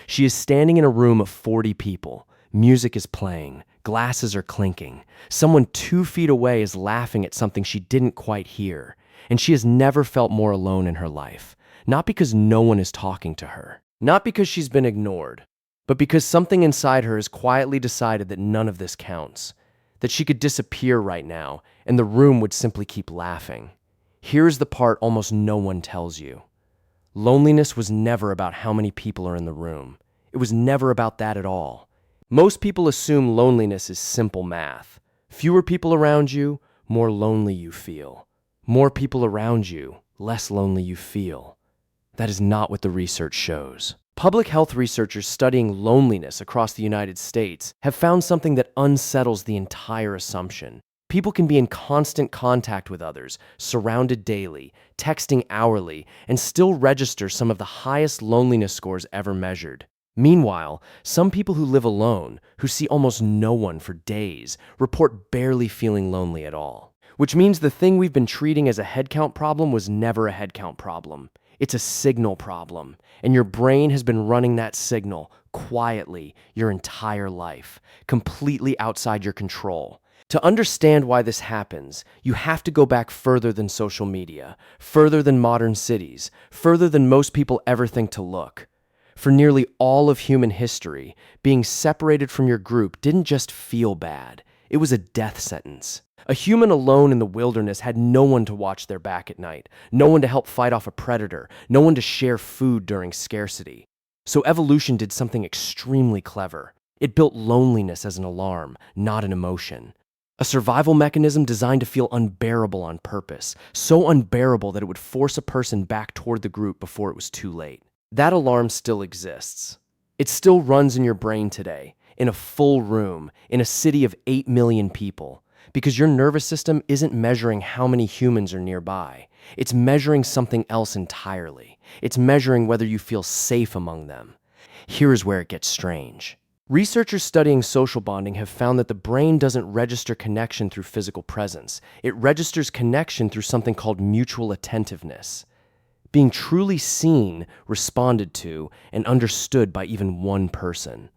She is standing in a room of 40 people. Music is playing. Glasses are clinking. Someone 2 feet away is laughing at something she didn't quite hear. And she has never felt more alone in her life. Not because no one is talking to her. Not because she's been ignored. But because something inside her has quietly decided that none of this counts. That she could disappear right now, and the room would simply keep laughing. Here's the part almost no one tells you. Loneliness was never about how many people are in the room. It was never about that at all. Most people assume loneliness is simple math. Fewer people around you, more lonely you feel. More people around you, less lonely you feel. That is not what the research shows. Public health researchers studying loneliness across the United States have found something that unsettles the entire assumption. People can be in constant contact with others, surrounded daily, texting hourly, and still register some of the highest loneliness scores ever measured. Meanwhile, some people who live alone, who see almost no one for days, report barely feeling lonely at all. Which means the thing we've been treating as a headcount problem was never a headcount problem. It's a signal problem, and your brain has been running that signal quietly your entire life, completely outside your control. To understand why this happens, you have to go back further than social media, further than modern cities, further than most people ever think to look. For nearly all of human history, being separated from your group didn't just feel bad, it was a death sentence. A human alone in the wilderness had no one to watch their back at night, no one to help fight off a predator, no one to share food during scarcity. So evolution did something extremely clever. It built loneliness as an alarm, not an emotion. A survival mechanism designed to feel unbearable on purpose, so unbearable that it would force a person back toward the group before it was too late. That alarm still exists. It still runs in your brain today, in a full room, in a city of 8 million people. Because your nervous system isn't measuring how many humans are nearby. It's measuring something else entirely. It's measuring whether you feel safe among them. Here is where it gets strange. Researchers studying social bonding have found that the brain doesn't register connection through physical presence. It registers connection through something called mutual attentiveness. Being truly seen, responded to, and understood by even one person.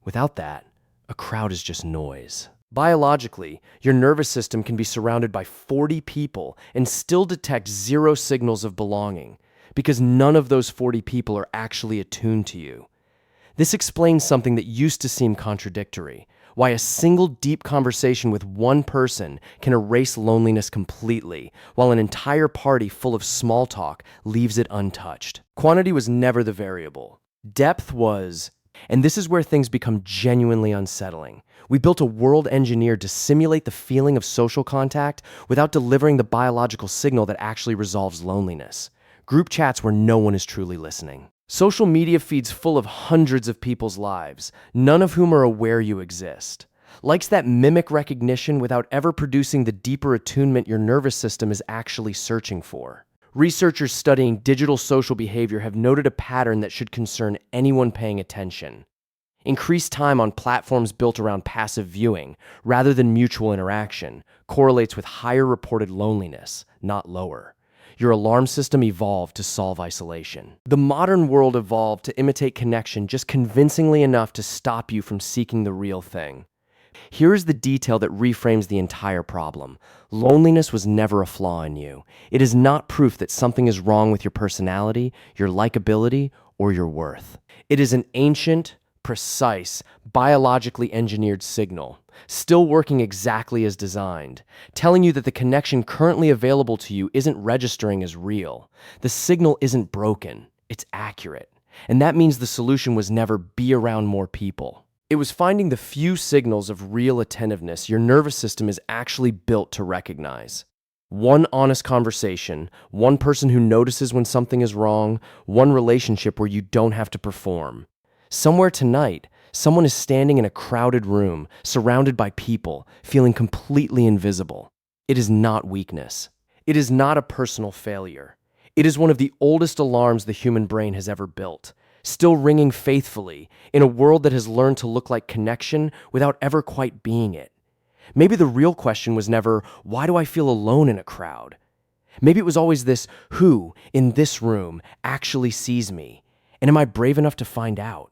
Without that, a crowd is just noise. Biologically, your nervous system can be surrounded by 40 people and still detect 0 signals of belonging, because none of those 40 people are actually attuned to you. This explains something that used to seem contradictory, why a single deep conversation with one person can erase loneliness completely, while an entire party full of small talk leaves it untouched. Quantity was never the variable. Depth was. And this is where things become genuinely unsettling. We built a world engineered to simulate the feeling of social contact without delivering the biological signal that actually resolves loneliness. Group chats where no one is truly listening. Social media feeds full of hundreds of people's lives, none of whom are aware you exist. Likes that mimic recognition without ever producing the deeper attunement your nervous system is actually searching for. Researchers studying digital social behavior have noted a pattern that should concern anyone paying attention. Increased time on platforms built around passive viewing, rather than mutual interaction, correlates with higher reported loneliness, not lower. Your alarm system evolved to solve isolation. The modern world evolved to imitate connection just convincingly enough to stop you from seeking the real thing. Here is the detail that reframes the entire problem. Loneliness was never a flaw in you. It is not proof that something is wrong with your personality, your likability, or your worth. It is an ancient, precise, biologically engineered signal, still working exactly as designed, telling you that the connection currently available to you isn't registering as real. The signal isn't broken, it's accurate. And that means the solution was never be around more people. It was finding the few signals of real attentiveness your nervous system is actually built to recognize. One honest conversation, one person who notices when something is wrong, one relationship where you don't have to perform. Somewhere tonight, someone is standing in a crowded room, surrounded by people, feeling completely invisible. It is not weakness. It is not a personal failure. It is one of the oldest alarms the human brain has ever built, still ringing faithfully in a world that has learned to look like connection without ever quite being it. Maybe the real question was never, why do I feel alone in a crowd? Maybe it was always this, who, in this room, actually sees me? And am I brave enough to find out?